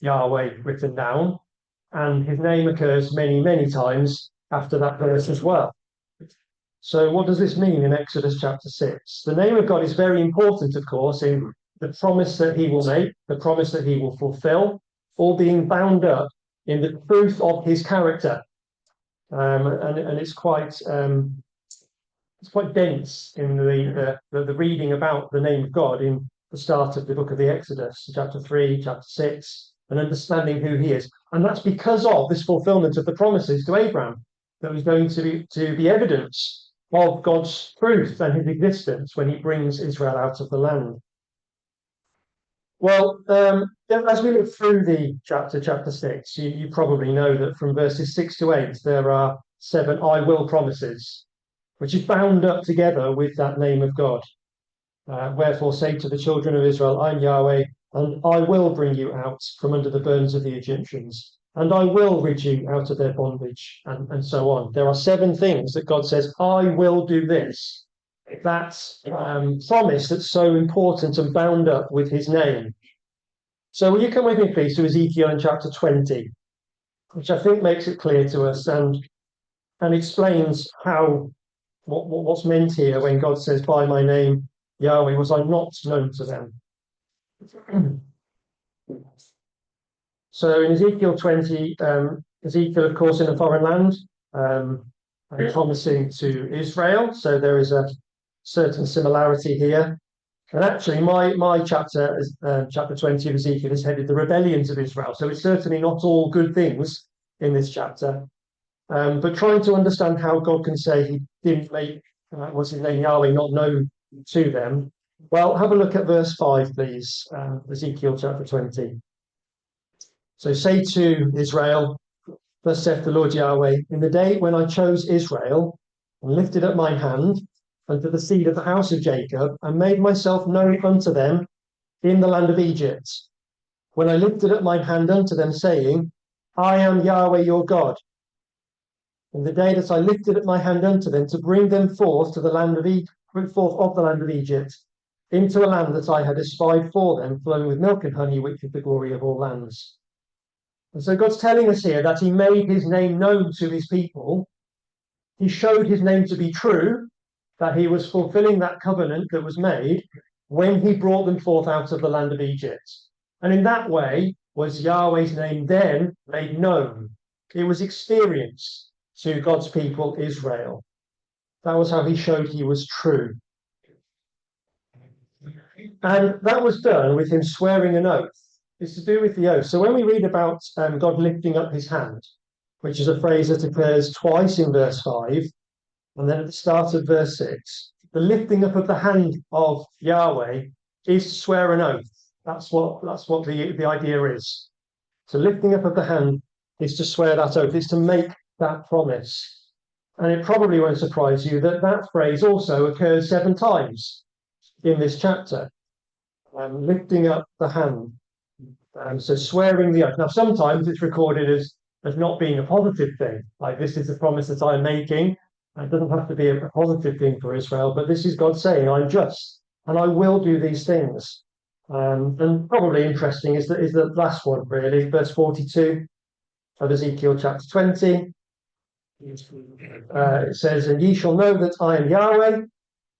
Yahweh written down, and his name occurs many, many times after that verse as well. So what does this mean in Exodus chapter 6? The name of God is very important, of course, in the promise that he will make, the promise that he will fulfill, all being bound up in the truth of his character. And it's quite dense in the reading about the name of God in the start of the book of the Exodus, chapter 3, chapter 6, and understanding who he is. And that's because of this fulfillment of the promises to Abraham that was going to be evidence of God's truth and his existence when he brings Israel out of the land. Well, as we look through the chapter 6, you probably know that from verses 6 to 8, there are 7 I will promises, which is bound up together with that name of God. Wherefore say to the children of Israel, I'm Yahweh, and I will bring you out from under the burdens of the Egyptians, and I will rid you out of their bondage, and so on. There are 7 things that God says, I will do this. That's promise that's so important and bound up with his name. So will you come with me, please, to Ezekiel in chapter 20, which I think makes it clear to us and explains what's meant here when God says, by my name, Yahweh, was I not known to them? So in Ezekiel 20, Ezekiel, of course, in a foreign land, promising to Israel. So there is a certain similarity here. And actually, my chapter, chapter 20 of Ezekiel, is headed the rebellions of Israel. So it's certainly not all good things in this chapter. But trying to understand how God can say he didn't make what's his name, Yahweh, not known to them. Well, have a look at verse 5, please, Ezekiel chapter 20. So say to Israel, thus saith the Lord Yahweh, in the day when I chose Israel and lifted up mine hand unto the seed of the house of Jacob and made myself known unto them in the land of Egypt, when I lifted up mine hand unto them, saying, I am Yahweh your God. In the day that I lifted up my hand unto them to bring them forth to the land of the land of Egypt, into a land that I had espied for them, flowing with milk and honey, which is the glory of all lands. And so God's telling us here that he made his name known to his people. He showed his name to be true, that he was fulfilling that covenant that was made when he brought them forth out of the land of Egypt. And in that way was Yahweh's name then made known. It was experienced to God's people, Israel. That was how he showed he was true. And that was done with him swearing an oath. It's to do with the oath. So when we read about God lifting up his hand, which is a phrase that occurs twice in verse 5, and then at the start of verse 6, the lifting up of the hand of Yahweh is to swear an oath. That's what the idea is. So lifting up of the hand is to swear that oath, is to make that promise. And it probably won't surprise you that that phrase also occurs 7 times in this chapter. Lifting up the hand. So swearing the oath. Now, sometimes it's recorded as not being a positive thing, like this is a promise that I'm making. It doesn't have to be a positive thing for Israel, but this is God saying, I'm just, and I will do these things. And probably interesting is the last one, really, verse 42 of Ezekiel chapter 20. It says, and ye shall know that I am Yahweh,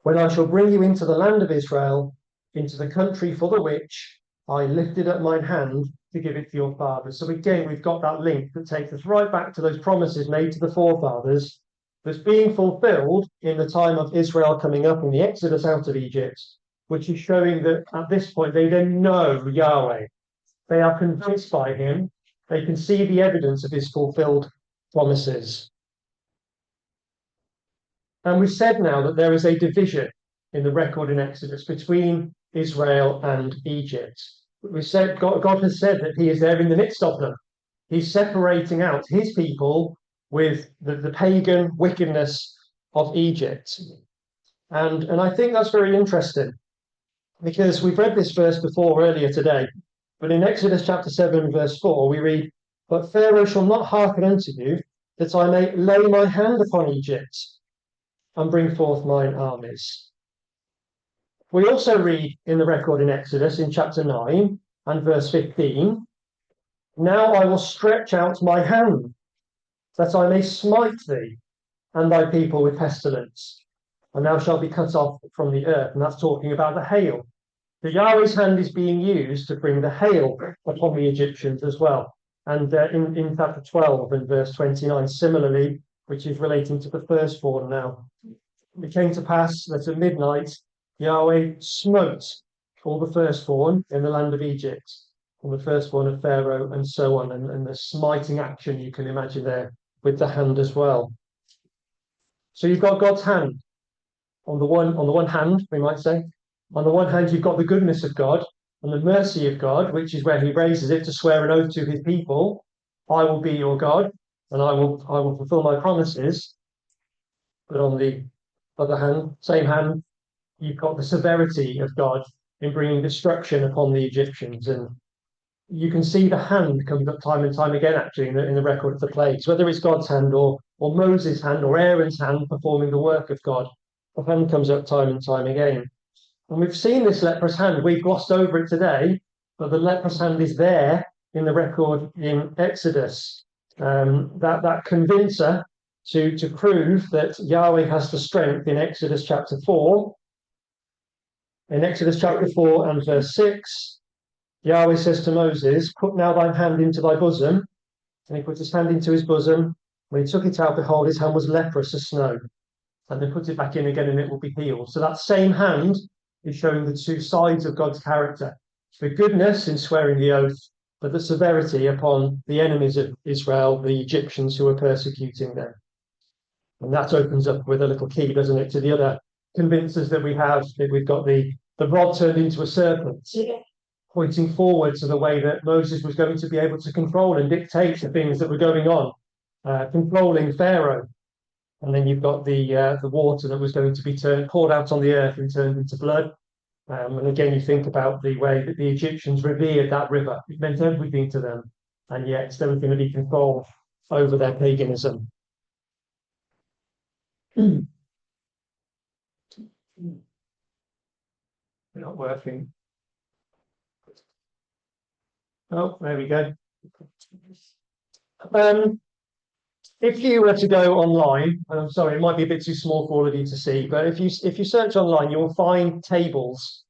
when I shall bring you into the land of Israel, into the country for the which I lifted up mine hand to give it to your fathers. So again, we've got that link that takes us right back to those promises made to the forefathers that's being fulfilled in the time of Israel coming up in the Exodus out of Egypt, which is showing that at this point they then know Yahweh. They are convinced by him. They can see the evidence of his fulfilled promises. And we've said now that there is a division in the record in Exodus between Israel and Egypt. We said God has said that he is there in the midst of them. He's separating out his people with the pagan wickedness of Egypt. And I think that's very interesting because we've read this verse before earlier today. But in Exodus chapter 7, verse 4, we read, but Pharaoh shall not hearken unto you, that I may lay my hand upon Egypt and bring forth mine armies. We also read in the record in Exodus in chapter 9 and verse 15 Now I will stretch out my hand, that I may smite thee and thy people with pestilence, and thou shalt be cut off from the earth. And that's talking about the hail. The Yahweh's hand is being used to bring the hail upon the Egyptians as well. And in chapter 12 and verse 29, similarly, which is relating to the firstborn now. It came to pass that at midnight Yahweh smote all the firstborn in the land of Egypt, and the firstborn of Pharaoh, and so on, and the smiting action you can imagine there with the hand as well. So you've got God's hand on the one hand, we might say. On the one hand, you've got the goodness of God and the mercy of God, which is where he raises it to swear an oath to his people. I will be your God, and I will fulfill my promises. But on the other hand, same hand, you've got the severity of God in bringing destruction upon the Egyptians. And you can see the hand comes up time and time again, actually, in the record of the plagues, whether it's God's hand or Moses' hand or Aaron's hand performing the work of God. The hand comes up time and time again. And we've seen this leprous hand. We've glossed over it today, but the leprous hand is there in the record in Exodus. That convincer to prove that Yahweh has the strength in Exodus chapter 4. In Exodus chapter 4 and verse 6, Yahweh says to Moses, put now thine hand into thy bosom. And he put his hand into his bosom. When he took it out, behold, his hand was leprous as snow. And then put it back in again and it will be healed. So that same hand is showing the two sides of God's character. The goodness in swearing the oath, but the severity upon the enemies of Israel, the Egyptians who are persecuting them. And that opens up with a little key, doesn't it, to the other convincers that we have. That we've got the rod turned into a serpent, pointing forward to the way that Moses was going to be able to control and dictate the things that were going on, controlling Pharaoh. And then you've got the water that was going to be poured out on the earth and turned into blood. And again, you think about the way that the Egyptians revered that river. It meant everything to them. And yet there was going to be control over their paganism. Not working. Oh, there we go. If you were to go online, and I'm sorry, it might be a bit too small for all of you to see, but if you search online, you'll find tables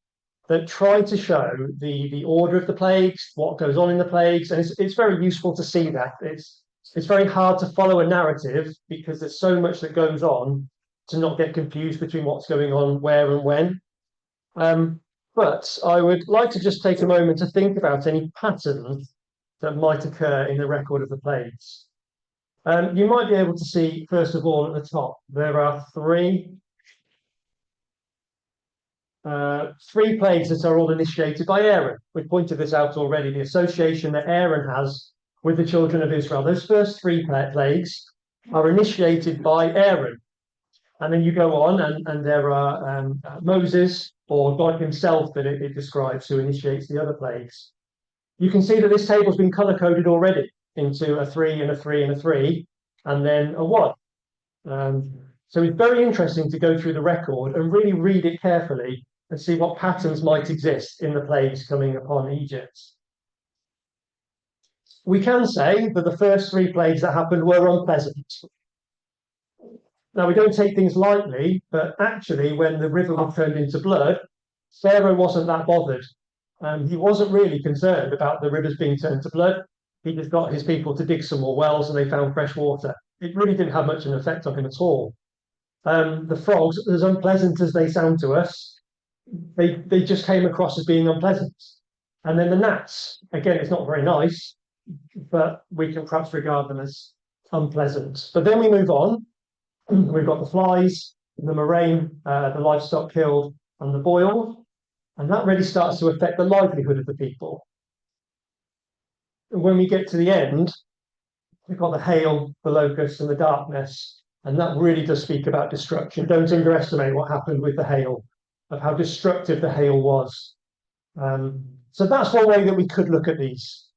that try to show the order of the plagues, what goes on in the plagues, and it's very useful to see that. It's very hard to follow a narrative because there's so much that goes on to not get confused between what's going on where and when. But I would like to just take a moment to think about any patterns that might occur in the record of the plagues. You might be able to see, first of all, at the top, there are three plagues that are all initiated by Aaron. We pointed this out already, the association that Aaron has with the children of Israel. Those first three plagues are initiated by Aaron. And then you go on, and there are Moses, or God himself that it describes, who initiates the other plagues. You can see that this table's been color-coded already into a 3 and a 3 and a 3, and then a 1. So it's very interesting to go through the record and really read it carefully and see what patterns might exist in the plagues coming upon Egypt. We can say that the first 3 plagues that happened were unpleasant. Now, we don't take things lightly, but actually, when the river was turned into blood, Pharaoh wasn't that bothered. He wasn't really concerned about the rivers being turned to blood. He just got his people to dig some more wells and they found fresh water. It really didn't have much of an effect on him at all. The frogs, as unpleasant as they sound to us, they just came across as being unpleasant. And then the gnats, again, it's not very nice, but we can perhaps regard them as unpleasant. But then we move on. We've got the flies, the murrain, the livestock killed, and the boil. And that really starts to affect the livelihood of the people. And when we get to the end, we've got the hail, the locusts, and the darkness. And that really does speak about destruction. Don't underestimate what happened with the hail, of how destructive the hail was. So that's one way that we could look at these.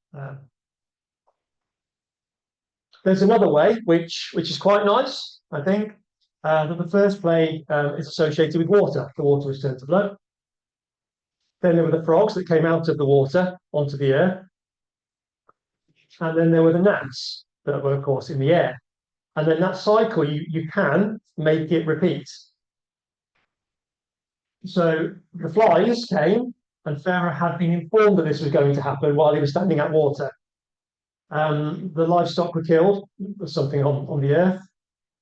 There's another way, which is quite nice, I think, that the first plague is associated with water. The water was turned to blood. Then there were the frogs that came out of the water onto the earth. and then there were the gnats that were, of course, in the air. And then that cycle, you can make it repeat. So the flies came, and Pharaoh had been informed that this was going to happen while he was standing at water. The livestock were killed, something on the earth,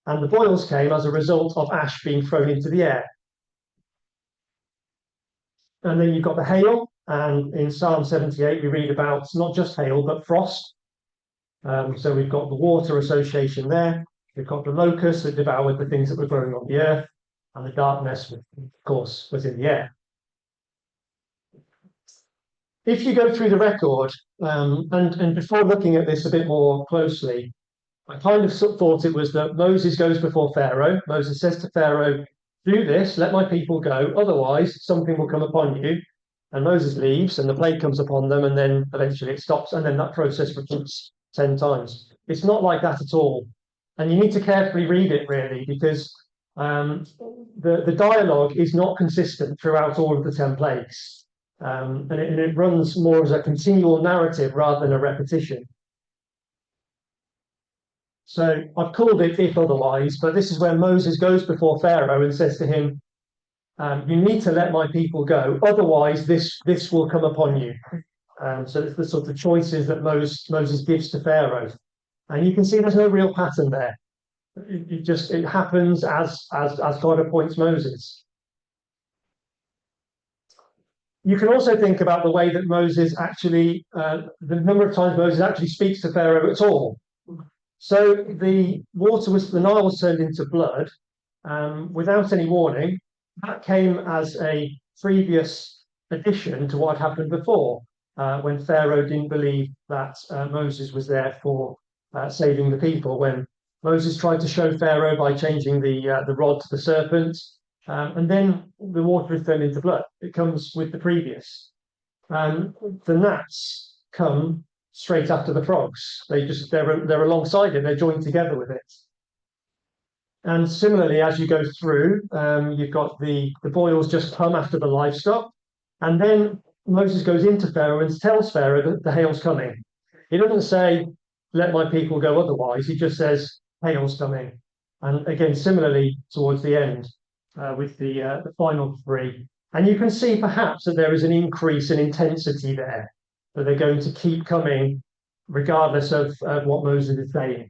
and the boils came as a result of ash being thrown into the air. And then you've got the hail, and in Psalm 78 we read about not just hail but frost. So we've got the water association there. We've got the locusts that devoured the things that were growing on the earth, and the darkness, of course, was in the air. If you go through the record, and before looking at this a bit more closely, I kind of thought it was that Moses goes before Pharaoh. Moses says to Pharaoh, do this, let my people go, otherwise something will come upon you. And Moses leaves, and the plague comes upon them, and then eventually it stops, and then that process repeats 10 times. It's not like that at all. And you need to carefully read it, really, because the dialogue is not consistent throughout all of the 10 plagues. And it runs more as a continual narrative rather than a repetition. So I've called it if otherwise, but this is where Moses goes before Pharaoh and says to him, you need to let my people go, otherwise this will come upon you. So it's the sort of choices that Moses gives to Pharaoh. And you can see there's no real pattern there. It happens as God appoints Moses. You can also think about the way that Moses actually, the number of times Moses actually speaks to Pharaoh at all. So the Nile was turned into blood without any warning. That came as a previous addition to what had happened before, when Pharaoh didn't believe that Moses was there for saving the people. When Moses tried to show Pharaoh by changing the rod to the serpent, and then the water is turned into blood. It comes with the previous. The gnats come straight after the frogs. They're alongside it. They're joined together with it. And similarly, as you go through, you've got the boils just come after the livestock, and then Moses goes into Pharaoh and tells Pharaoh that the hail's coming. He doesn't say, "Let my people go otherwise." He just says, "Hail's coming." And again, similarly towards the end, with the final three, and you can see perhaps that there is an increase in intensity there. That they're going to keep coming regardless of what Moses is saying.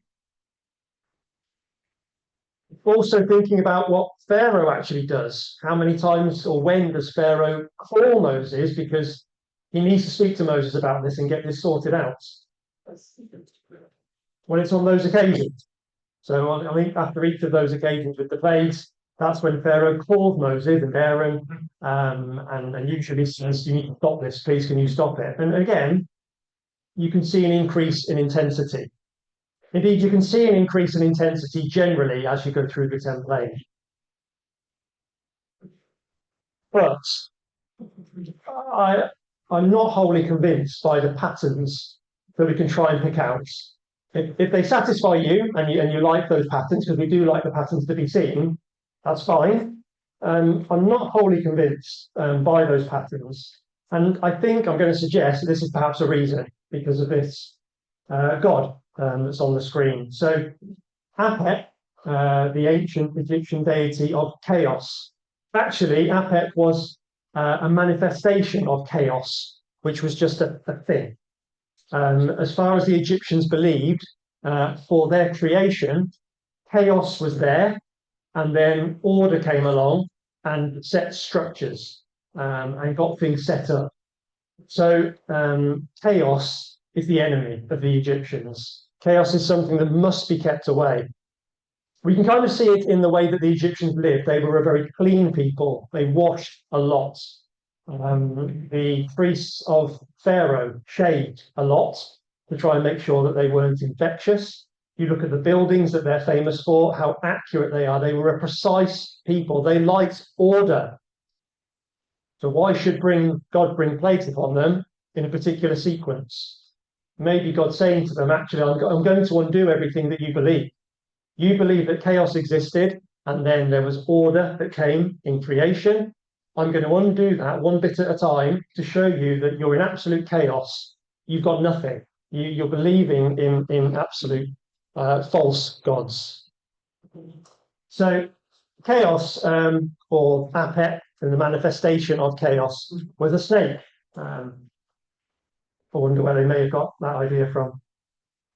Also thinking about what Pharaoh actually does. How many times or when does Pharaoh call Moses? Because he needs to speak to Moses about this and get this sorted out. When it's on those occasions. So I think after each of those occasions with the plagues, that's when Pharaoh calls Moses and Aaron and usually says, "You need to stop this, please, can you stop it?" And again, you can see an increase in intensity. Indeed, you can see an increase in intensity generally as you go through the 10 plagues. But I'm not wholly convinced by the patterns that we can try and pick out. If they satisfy you and you like those patterns, because we do like the patterns to be seen, that's fine. I'm not wholly convinced by those patterns. And I think I'm going to suggest that this is perhaps a reason because of this God that's on the screen. So Apep, the ancient Egyptian deity of chaos. Actually, Apep was a manifestation of chaos, which was just a thing. As far as the Egyptians believed, for their creation, chaos was there, and then order came along and set structures and got things set up. So chaos is the enemy of the Egyptians. Chaos is something that must be kept away. We can kind of see it in the way that the Egyptians lived. They were a very clean people. They washed a lot. The priests of Pharaoh shaved a lot to try and make sure that they weren't infectious. You look at the buildings that they're famous for, how accurate they are. They were a precise people. They liked order. So why should God bring plagues upon them in a particular sequence? Maybe God's saying to them, actually, I'm going to undo everything that you believe. You believe that chaos existed, and then there was order that came in creation. I'm going to undo that one bit at a time to show you that you're in absolute chaos. You've got nothing. you're believing in absolute false gods. So chaos, or apet, and the manifestation of chaos, was a snake. I wonder where they may have got that idea from.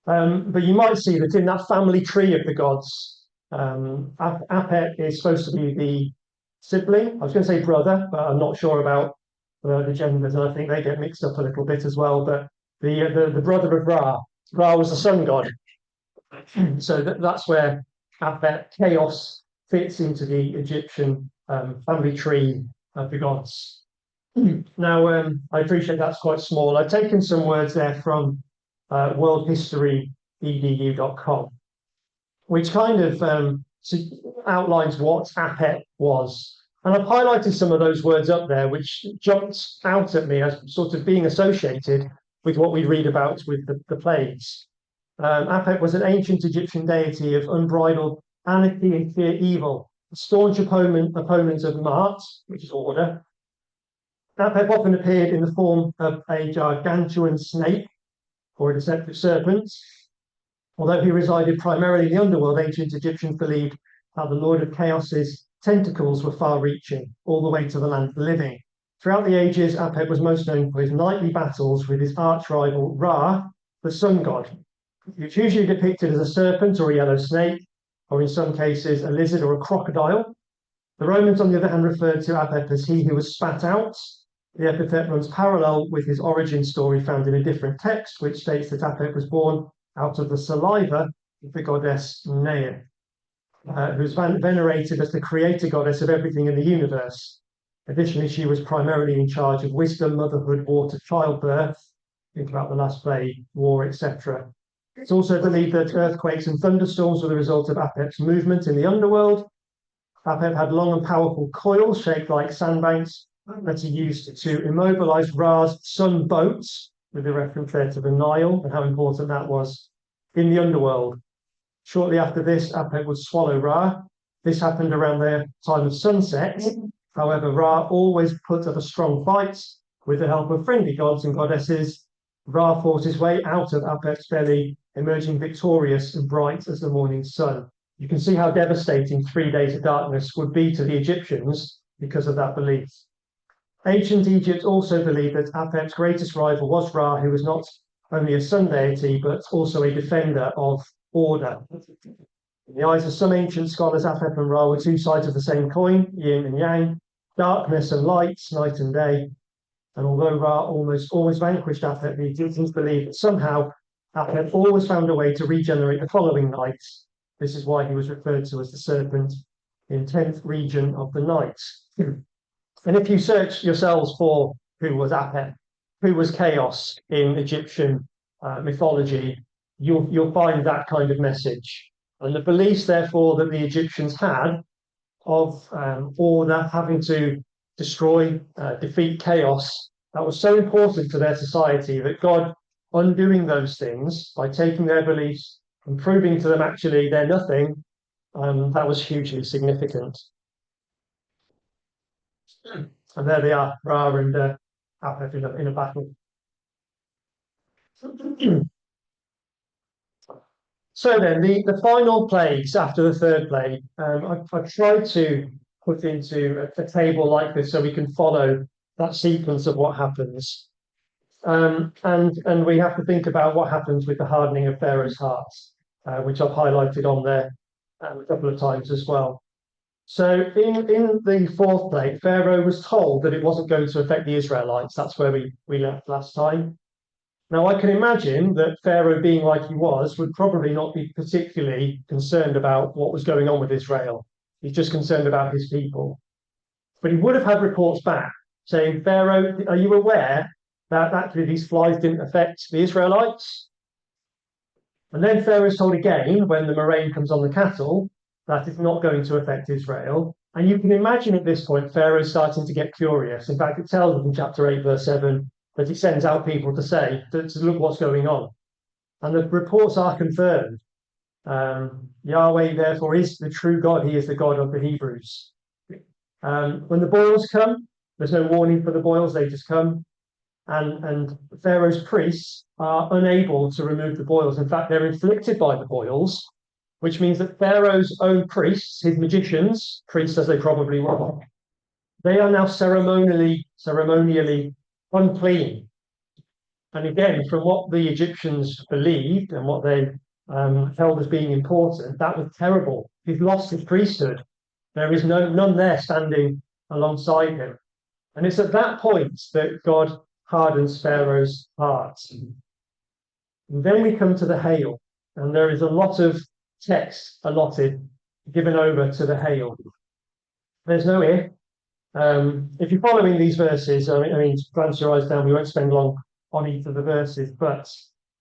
But you might see that in that family tree of the gods, apet is supposed to be the sibling. I was going to say brother, but I'm not sure about the genders, and I think they get mixed up a little bit as well. But the brother of Ra, Ra was the sun god, so that's where apet, chaos, fits into the Egyptian family tree of the gods. Now, I appreciate that's quite small. I've taken some words there from worldhistoryedu.com, which kind of outlines what apet was. And I've highlighted some of those words up there, which jumped out at me as sort of being associated with what we read about with the plagues. Apet was an ancient Egyptian deity of unbridled anarchy and fear evil, a staunch opponent of Ma'at, which is order. Apet often appeared in the form of a gargantuan snake or a deceptive serpent. Although he resided primarily in the underworld, ancient Egyptians believed that the Lord of Chaos's tentacles were far-reaching, all the way to the land of the living. Throughout the ages, Apet was most known for his nightly battles with his arch-rival Ra, the sun god. He was usually depicted as a serpent or a yellow snake, or in some cases, a lizard or a crocodile. The Romans, on the other hand, referred to Apet as he who was spat out. The epithet runs parallel with his origin story found in a different text, which states that Apet was born out of the saliva of the goddess Nea, who's venerated as the creator goddess of everything in the universe. Additionally, she was primarily in charge of wisdom, motherhood, water, childbirth. Think about the last plague, war, etc. It's also believed that earthquakes and thunderstorms were the result of Apet's movement in the underworld. Apet had long and powerful coils shaped like sandbanks that he used to immobilize Ra's sun boats, with a reference there to the Nile and how important that was in the underworld. Shortly after this, Apet would swallow Ra. This happened around the time of sunset. However, Ra always put up a strong fight. With the help of friendly gods and goddesses, Ra fought his way out of Apet's belly, emerging victorious and bright as the morning sun. You can see how devastating 3 days of darkness would be to the Egyptians because of that belief. Ancient Egypt also believed that Apet's greatest rival was Ra, who was not only a sun deity, but also a defender of order. In the eyes of some ancient scholars, Apet and Ra were two sides of the same coin, yin and yang, darkness and light, night and day. And although Ra almost always vanquished Apet, the Egyptians believed that somehow Apet always found a way to regenerate the following night. This is why he was referred to as the serpent in 10th region of the night. And if you search yourselves for who was Apet, who was chaos in Egyptian mythology, you'll find that kind of message. And the beliefs, therefore, that the Egyptians had of order, having to destroy, defeat chaos, that was so important to their society that God, undoing those things by taking their beliefs and proving to them actually they're nothing, that was hugely significant. And there they are, Ra and Apet in a battle. So then, the final plagues after the third plague, I've tried to put into a table like this so we can follow that sequence of what happens. And we have to think about what happens with the hardening of Pharaoh's hearts, which I've highlighted on there a couple of times as well. So in the fourth plague, Pharaoh was told that it wasn't going to affect the Israelites. That's where we left last time. Now, I can imagine that Pharaoh, being like he was, would probably not be particularly concerned about what was going on with Israel. He's just concerned about his people. But he would have had reports back saying, Pharaoh, are you aware that actually these flies didn't affect the Israelites? And then Pharaoh is told again, when the murrain comes on the cattle, that it's not going to affect Israel. And you can imagine at this point, Pharaoh is starting to get curious. In fact, it tells us in chapter 8, verse 7, that he sends out people to look what's going on. And the reports are confirmed. Yahweh, therefore, is the true God. He is the God of the Hebrews. When the boils come, there's no warning for the boils. They just come. and Pharaoh's priests are unable to remove the boils. In fact, they're inflicted by the boils, which means that Pharaoh's own priests, his magicians, priests as they probably were, they are now ceremonially unclean. And again, from what the Egyptians believed and what they held as being important, that was terrible. He's lost his priesthood. There is none there standing alongside him. And it's at that point that God hardens Pharaoh's heart. And then we come to the hail, and there is a lot of text given over to the hail. There's no if. If you're following these verses, I mean, glance your eyes down, we won't spend long on each of the verses, but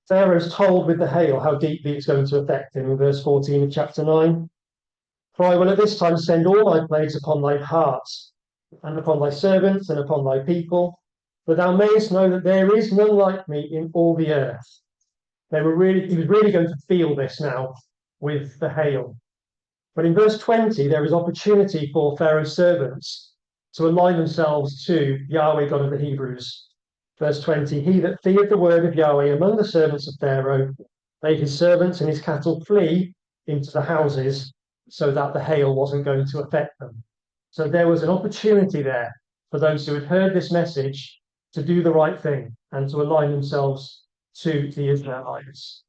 Pharaoh's told with the hail how deeply it's going to affect him in verse 14 of chapter 9. For I will at this time send all my plagues upon thy heart, and upon thy servants, and upon thy people, that thou mayest know that there is none like me in all the earth. He was really going to feel this now with the hail. But in verse 20, there is opportunity for Pharaoh's servants to align themselves to Yahweh, God of the Hebrews. Verse 20, he that feared the word of Yahweh among the servants of Pharaoh made his servants and his cattle flee into the houses so that the hail wasn't going to affect them. So there was an opportunity there for those who had heard this message to do the right thing and to align themselves to the Israelites.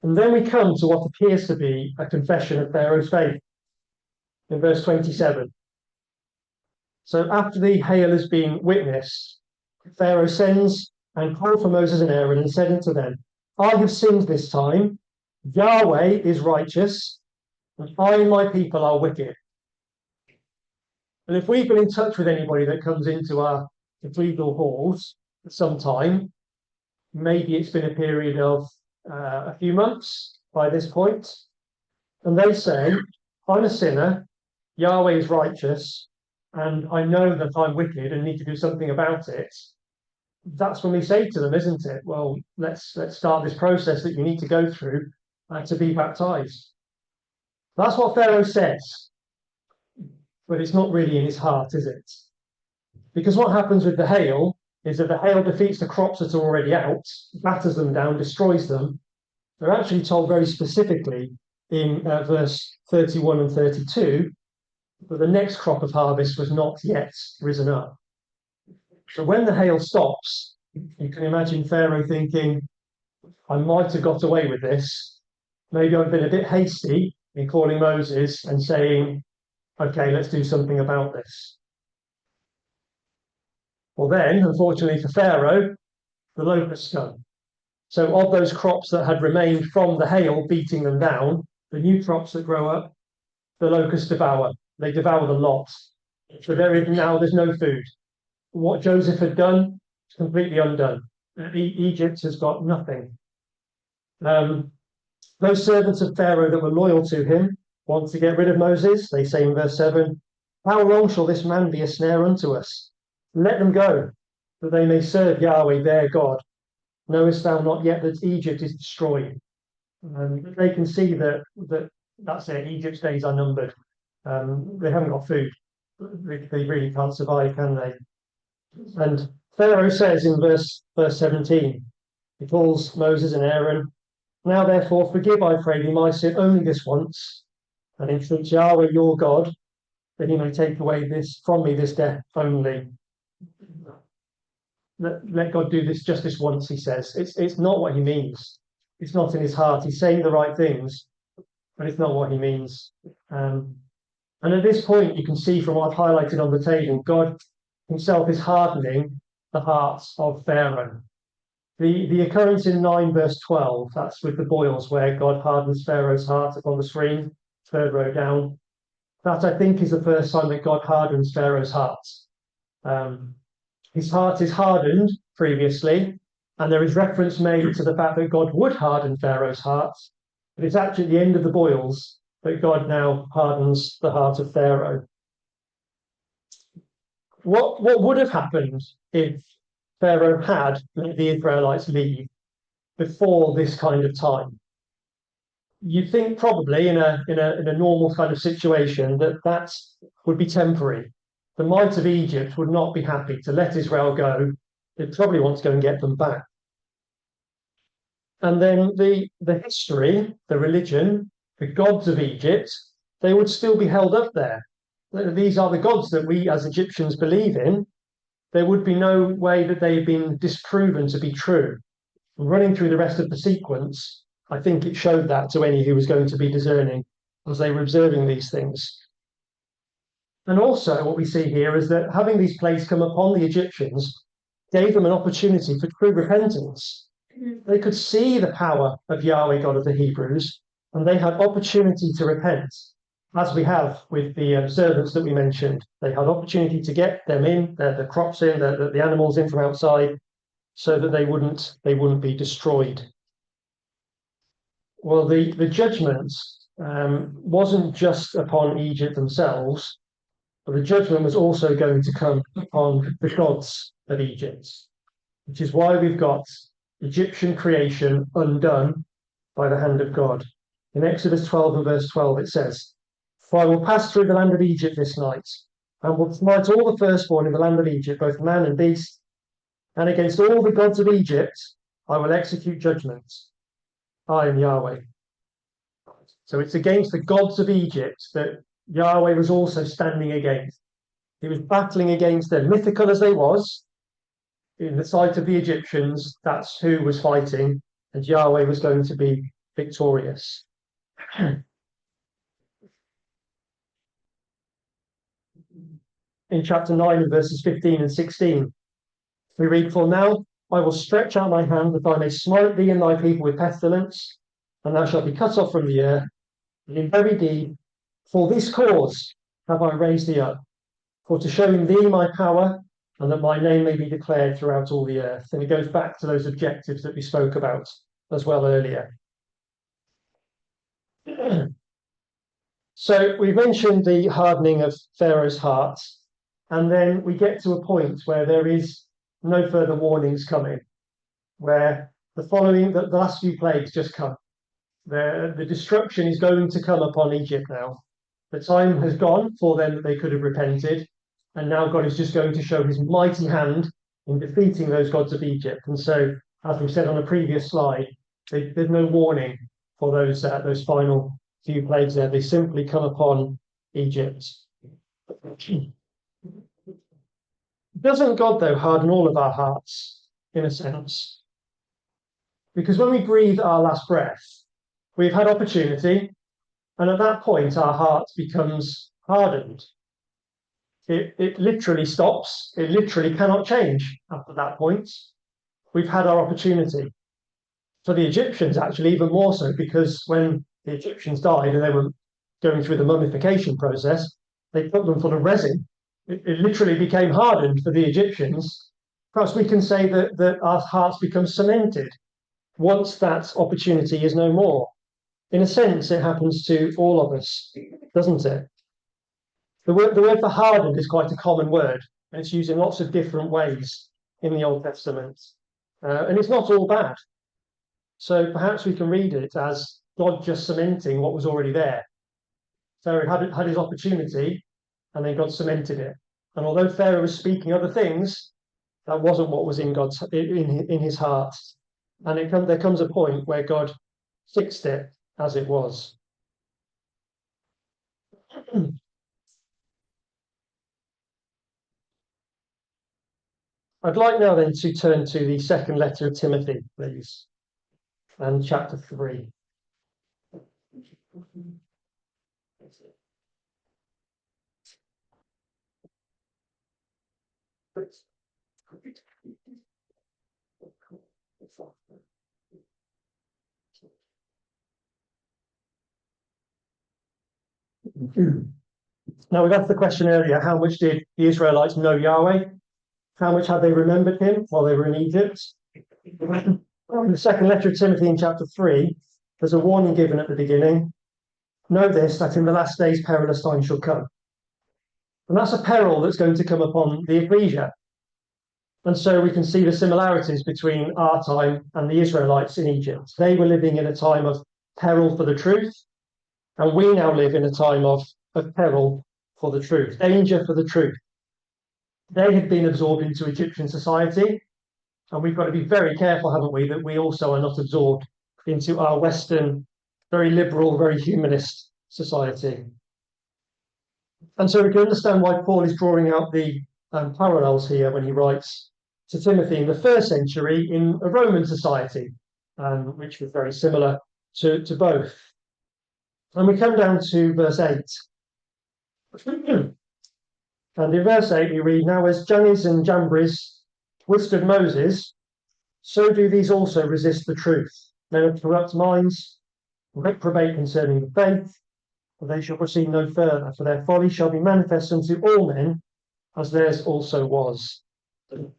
And then we come to what appears to be a confession of Pharaoh's faith in verse 27. So after the hail has been witnessed, Pharaoh sends and called for Moses and Aaron and said unto them, I have sinned this time. Yahweh is righteous, and I and my people are wicked. And if we've been in touch with anybody that comes into our cathedral halls at some time, maybe it's been a period of a few months by this point, and they say, I'm a sinner, Yahweh is righteous, and I know that I'm wicked and need to do something about it. That's when we say to them, isn't it? Well, let's start this process that you need to go through to be baptized. That's what Pharaoh says, but it's not really in his heart, is it? Because what happens with the hail is that the hail defeats the crops that are already out, batters them down, destroys them. They're actually told very specifically in verse 31 and 32 that the next crop of harvest was not yet risen up. So when the hail stops, you can imagine Pharaoh thinking, I might have got away with this. Maybe I've been a bit hasty in calling Moses and saying, okay, let's do something about this. Well then, unfortunately for Pharaoh, the locusts come. So of those crops that had remained from the hail beating them down, the new crops that grow up, the locusts devour. They devour the lot. So there's no food. What Joseph had done is completely undone. Egypt has got nothing. Those servants of Pharaoh that were loyal to him want to get rid of Moses. They say in verse 7, how long shall this man be a snare unto us? Let them go, that they may serve Yahweh their God. Knowest thou not yet that Egypt is destroyed? They can see that's it. Egypt's days are numbered. They haven't got food. They really can't survive, can they? And Pharaoh says in verse 17, he calls Moses and Aaron, now therefore forgive, I pray thee, my sin only this once, and entreat Yahweh your God, that he may take away this from me, this death only. Let God do this just this once, he says. It's not what he means. It's not in his heart. He's saying the right things, but it's not what he means. And at this point, you can see from what I've highlighted on the table, God himself is hardening the hearts of Pharaoh. The occurrence in 9 verse 12, that's with the boils where God hardens Pharaoh's heart upon the screen, third row down. That, I think, is the first time that God hardens Pharaoh's heart. His heart is hardened previously, and there is reference made to the fact that God would harden Pharaoh's heart, but it's actually at the end of the boils that God now hardens the heart of Pharaoh. What would have happened if Pharaoh had let the Israelites leave before this kind of time? You'd think probably in a normal kind of situation that would be temporary. the might of Egypt would not be happy to let Israel go. They'd probably want to go and get them back. And then the history, the religion, the gods of Egypt, they would still be held up there. These are the gods that we as Egyptians believe in. There would be no way that they've been disproven to be true. Running through the rest of the sequence, I think it showed that to any who was going to be discerning as they were observing these things. And also what we see here is that having these plagues come upon the Egyptians gave them an opportunity for true repentance. They could see the power of Yahweh, God of the Hebrews, and they had opportunity to repent, as we have with the servants that we mentioned. They had opportunity to get them in, the crops in, the animals in from outside, so that they wouldn't be destroyed. Well, the judgment wasn't just upon Egypt themselves, but the judgment was also going to come upon the gods of Egypt, which is why we've got Egyptian creation undone by the hand of God. In Exodus 12 and verse 12, it says, "For I will pass through the land of Egypt this night, and will smite all the firstborn in the land of Egypt, both man and beast, and against all the gods of Egypt I will execute judgment. I am Yahweh." So it's against the gods of Egypt that Yahweh was also standing against. He was battling against them, mythical as they was. In the sight of the Egyptians, that's who was fighting, and Yahweh was going to be victorious. In chapter 9 and verses 15 and 16, we read, "For now I will stretch out my hand that I may smite thee and thy people with pestilence, and thou shalt be cut off from the earth. And in very deed, for this cause have I raised thee up, for to show in thee my power, and that my name may be declared throughout all the earth." And it goes back to those objectives that we spoke about as well earlier. So we mentioned the hardening of Pharaoh's heart, and then we get to a point where there is no further warnings coming, where the last few plagues just come. The destruction is going to come upon Egypt now. The time has gone for them that they could have repented, and now God is just going to show his mighty hand in defeating those gods of Egypt. And so, as we said on a previous slide, there's no warning for those final few plagues there. They simply come upon Egypt. Doesn't God, though, harden all of our hearts, in a sense? Because when we breathe our last breath, we've had opportunity, and at that point our heart becomes hardened. It literally stops. It literally cannot change after that point. We've had our opportunity. For the Egyptians, actually, even more so, because when the Egyptians died and they were going through the mummification process, they put them full of resin. It literally became hardened for the Egyptians. Perhaps we can say that our hearts become cemented once that opportunity is no more. In a sense, it happens to all of us, doesn't it? The word for hardened is quite a common word, and it's used in lots of different ways in the Old Testament. And it's not all bad. So perhaps we can read it as God just cementing what was already there. Pharaoh had his opportunity, and then God cemented it. And although Pharaoh was speaking other things, that wasn't what was in his heart. And there comes a point where God fixed it as it was. I'd like now then to turn to the second letter of Timothy, please, and chapter 3. Now, we've asked the question earlier, how much did the Israelites know Yahweh? How much had they remembered him while they were in Egypt? In the second letter of Timothy in chapter 3, there's a warning given at the beginning. Know this, that in the last days perilous times shall come. And that's a peril that's going to come upon the ecclesia. And so we can see the similarities between our time and the Israelites in Egypt. They were living in a time of peril for the truth, and we now live in a time of peril for the truth, danger for the truth. They had been absorbed into Egyptian society, and we've got to be very careful, haven't we, that we also are not absorbed into our Western, very liberal, very humanist society. And so we can understand why Paul is drawing out the parallels here when he writes to Timothy in the first century in a Roman society, which was very similar to both. And we come down to verse 8. And in verse 8 we read, "Now as Jannes and Jambres withstood Moses, so do these also resist the truth. Men of corrupt minds, reprobate concerning the faith, for they shall proceed no further, for their folly shall be manifest unto all men, as theirs also was." And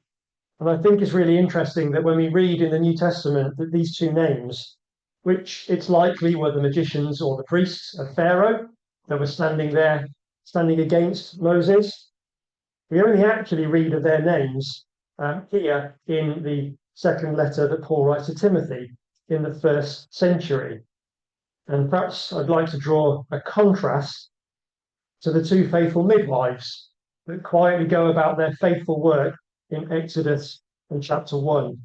I think it's really interesting that when we read in the New Testament that these two names, which it's likely were the magicians or the priests of Pharaoh that were standing there, standing against Moses, we only actually read of their names here in the second letter that Paul writes to Timothy in the first century. And perhaps I'd like to draw a contrast to the two faithful midwives that quietly go about their faithful work in Exodus and chapter 1.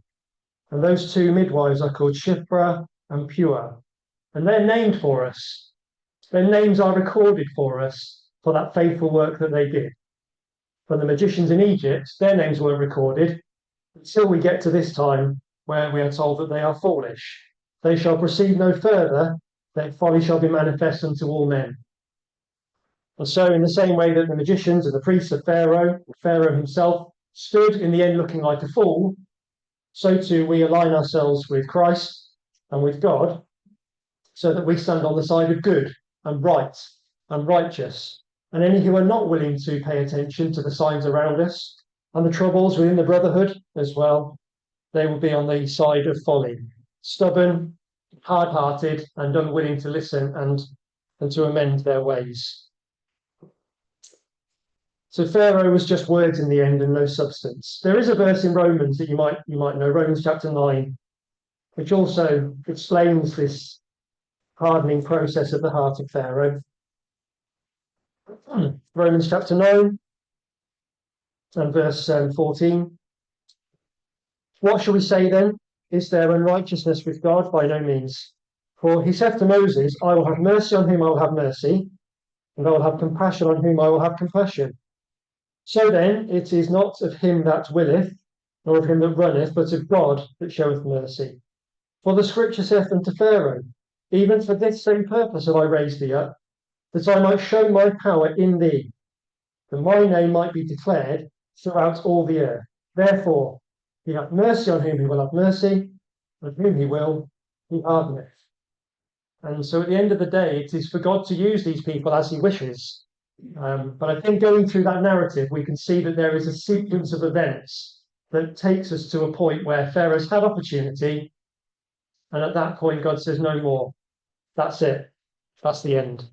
And those two midwives are called Shiphrah and Puah. And they're named for us. Their names are recorded for us for that faithful work that they did. For the magicians in Egypt, their names weren't recorded until we get to this time where we are told that they are foolish. They shall proceed no further, their folly shall be manifest unto all men. And so, in the same way that the magicians and the priests of Pharaoh, Pharaoh himself, stood in the end looking like a fool, so too we align ourselves with Christ and with God, so that we stand on the side of good and right and righteous. And any who are not willing to pay attention to the signs around us and the troubles within the brotherhood as well, they will be on the side of folly, stubborn, hard-hearted, and unwilling to listen and to amend their ways. So Pharaoh was just words in the end and no substance. There is a verse in Romans that you might know, Romans chapter 9, which also explains this hardening process of the heart of Pharaoh. Romans chapter 9 and verse 14. "What shall we say then? Is there unrighteousness with God? By no means. For he saith to Moses, I will have mercy on whom I will have mercy, and I will have compassion on whom I will have compassion. So then it is not of him that willeth, nor of him that runneth, but of God that showeth mercy. For the scripture saith unto Pharaoh, even for this same purpose have I raised thee up, that I might show my power in thee, that my name might be declared throughout all the earth. Therefore, he hath mercy on whom he will have mercy, and whom he will, he hardeneth." And so at the end of the day, it is for God to use these people as he wishes. But I think going through that narrative, we can see that there is a sequence of events that takes us to a point where Pharaoh's had opportunity, and at that point, God says, no more. That's it. That's the end.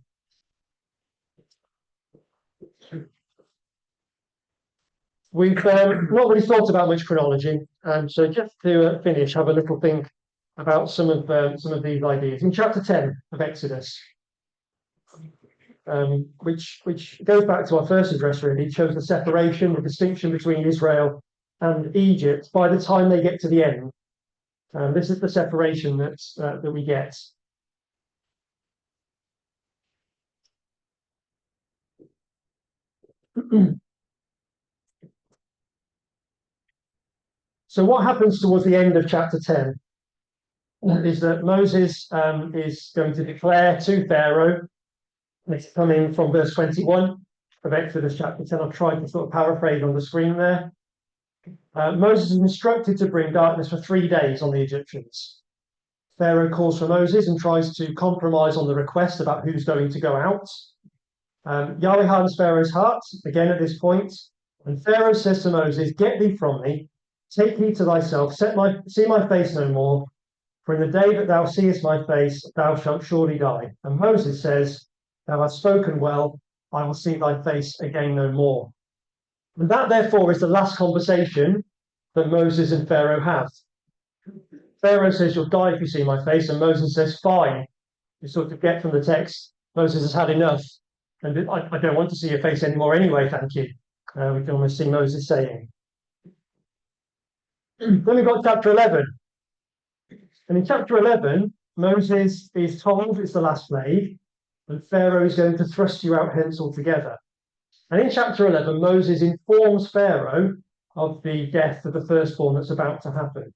We've not really thought about much chronology, so just to finish, have a little think about some of these ideas. In chapter 10 of Exodus, which goes back to our first address, really, it shows the separation, the distinction between Israel and Egypt by the time they get to the end. This is the separation that we get. So what happens towards the end of chapter 10 is that Moses is going to declare to Pharaoh, and it's coming from verse 21 of Exodus chapter 10. I've tried to sort of paraphrase on the screen there. Moses is instructed to bring darkness for 3 days on the Egyptians. Pharaoh calls for Moses and tries to compromise on the request about who's going to go out. Yahweh hardens Pharaoh's heart again at this point, and Pharaoh says to Moses, "Get thee from me, take heed to thyself, see my face no more, for in the day that thou seest my face, thou shalt surely die." And Moses says, "Thou hast spoken well, I will see thy face again no more." And that, therefore, is the last conversation that Moses and Pharaoh have. Pharaoh says, "You'll die if you see my face," and Moses says, "Fine." You sort of get from the text, Moses has had enough, and I don't want to see your face anymore anyway, thank you. We can almost see Moses saying. Then we've got chapter 11. And in chapter 11, Moses is told it's the last plague, and Pharaoh is going to thrust you out hence altogether. And in chapter 11, Moses informs Pharaoh of the death of the firstborn that's about to happen.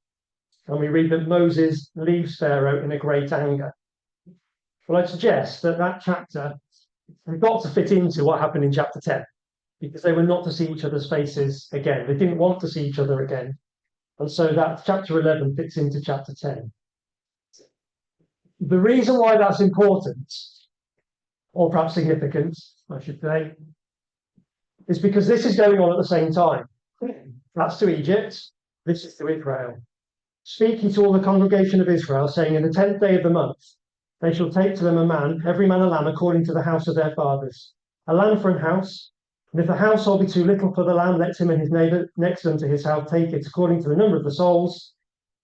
And we read that Moses leaves Pharaoh in a great anger. Well, I'd suggest that that chapter has got to fit into what happened in chapter 10, because they were not to see each other's faces again. They didn't want to see each other again. And so that chapter 11 fits into chapter 10. The reason why that's important, or perhaps significant, I should say, is because this is going on at the same time. That's to Egypt, this is to Israel. Speak ye to all the congregation of Israel, saying, in the 10th day of the month, they shall take to them a man, every man a lamb, according to the house of their fathers. A lamb for an house, and if the household be too little for the lamb, let him and his neighbour next unto his house take it, according to the number of the souls.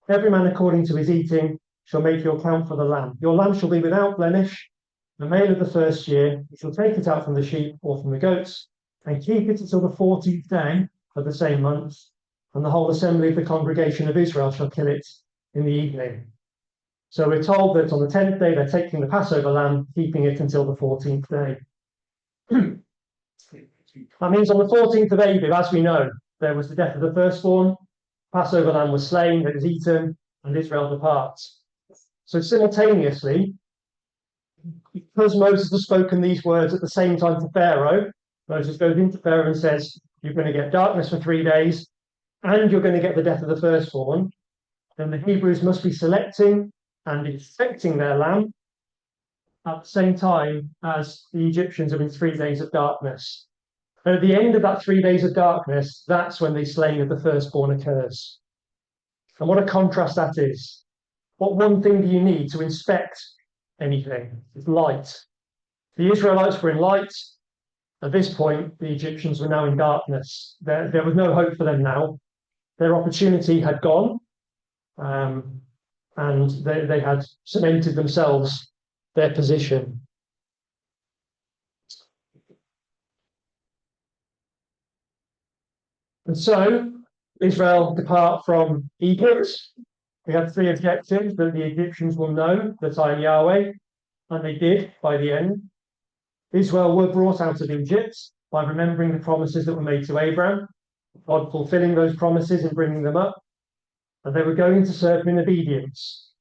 Every man according to his eating shall make your count for the lamb. Your lamb shall be without blemish, the male of the first year. You shall take it out from the sheep or from the goats, and keep it until the 14th day of the same month, and the whole assembly of the congregation of Israel shall kill it in the evening. So we're told that on the 10th day they're taking the Passover lamb, keeping it until the 14th day. That means on the 14th of Aviv, as we know, there was the death of the firstborn, Passover lamb was slain, it was eaten, and Israel departs. So simultaneously, because Moses has spoken these words at the same time to Pharaoh, Moses goes into Pharaoh and says, you're going to get darkness for 3 days, and you're going to get the death of the firstborn. Then the Hebrews must be selecting and inspecting their lamb at the same time as the Egyptians are in 3 days of darkness. And at the end of that 3 days of darkness, that's when the slaying of the firstborn occurs. And what a contrast that is. What one thing do you need to inspect anything? It's light. The Israelites were in light. At this point, the Egyptians were now in darkness. There was no hope for them now. Their opportunity had gone, and they had cemented themselves, their position. And so Israel depart from Egypt. We had 3 objectives: that the Egyptians will know that I am Yahweh, and they did by the end. Israel were brought out of Egypt by remembering the promises that were made to Abraham, God fulfilling those promises and bringing them up. And they were going to serve him in obedience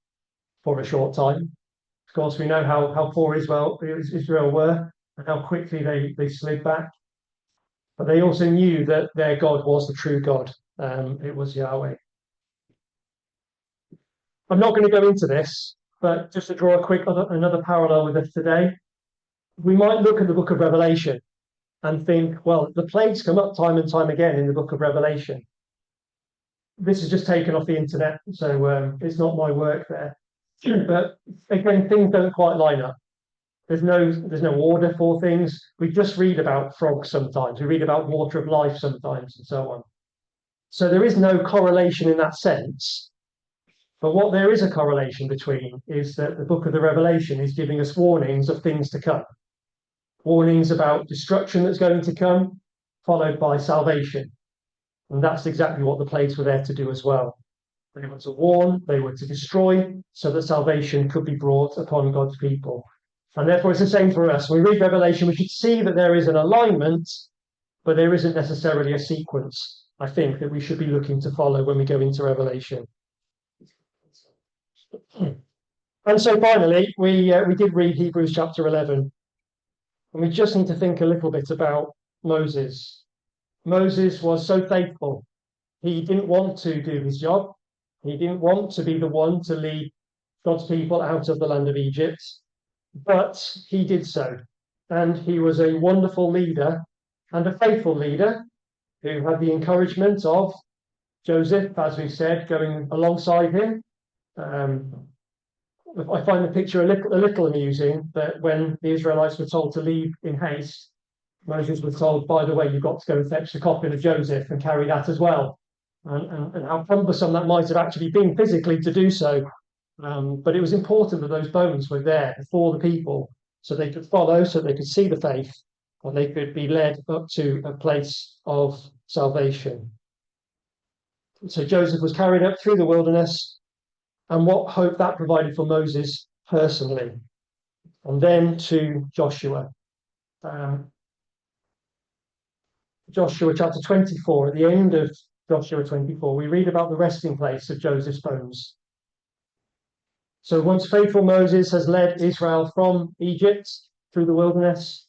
for a short time. Of course, we know how poor Israel were and how quickly they slid back. But they also knew that their God was the true God. It was Yahweh. I'm not going to go into this, but just to draw another parallel with us today, we might look at the book of Revelation and think, well, the plagues come up time and time again in the book of Revelation. This is just taken off the internet, so it's not my work there. But again, things don't quite line up. There's no order for things. We just read about frogs sometimes. We read about water of life sometimes, and so on. So there is no correlation in that sense. But what there is a correlation between is that the book of the Revelation is giving us warnings of things to come. Warnings about destruction that's going to come, followed by salvation. And that's exactly what the plagues were there to do as well. They were to warn, they were to destroy, so that salvation could be brought upon God's people. And therefore it's the same for us. When we read Revelation, we should see that there is an alignment, but there isn't necessarily a sequence, I think, that we should be looking to follow when we go into Revelation. And so finally, we did read Hebrews chapter 11. And we just need to think a little bit about Moses. Moses was so faithful. He didn't want to do his job. He didn't want to be the one to lead God's people out of the land of Egypt, but he did so. And he was a wonderful leader and a faithful leader who had the encouragement of Joseph, as we said, going alongside him. I find the picture a little amusing, that when the Israelites were told to leave in haste, Moses was told, by the way, you've got to go and fetch the coffin of Joseph and carry that as well. And how cumbersome that might have actually been physically to do so. But it was important that those bones were there before the people, so they could follow, so they could see the faith, and they could be led up to a place of salvation. So Joseph was carried up through the wilderness, and what hope that provided for Moses personally. And then to Joshua. Joshua chapter 24, at the end of Joshua 24, we read about the resting place of Joseph's bones. So once faithful Moses has led Israel from Egypt through the wilderness,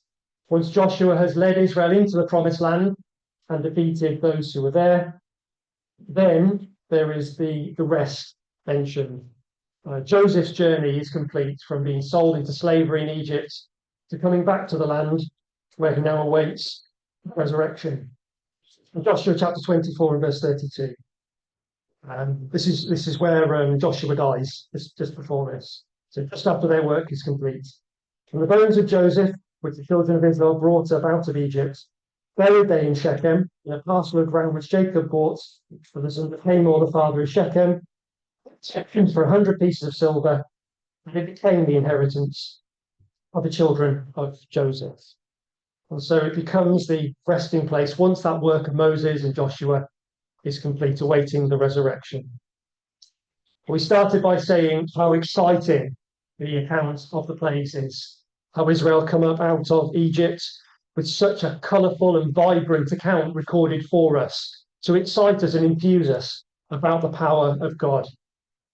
once Joshua has led Israel into the promised land and defeated those who were there, then there is the rest mentioned. Joseph's journey is complete, from being sold into slavery in Egypt to coming back to the land where he now awaits resurrection. In Joshua chapter 24 and verse 32. This is where Joshua dies, just before this. So just after their work is complete. And the bones of Joseph, which the children of Israel brought up out of Egypt, buried they in Shechem, in a parcel of ground which Jacob bought for the son of Hamor, the father of Shechem, for 100 pieces of silver, and it became the inheritance of the children of Joseph. And so it becomes the resting place once that work of Moses and Joshua is complete, awaiting the resurrection. We started by saying how exciting the account of the plagues is, how Israel come up out of Egypt with such a colourful and vibrant account recorded for us to excite us and infuse us about the power of God.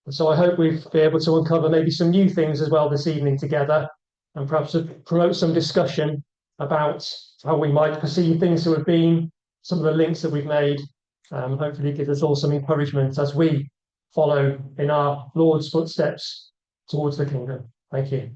And so I hope we'll be able to uncover maybe some new things as well this evening together, and perhaps to promote some discussion about how we might perceive things to have been, some of the links that we've made. Hopefully give us all some encouragement as we follow in our Lord's footsteps towards the kingdom. Thank you.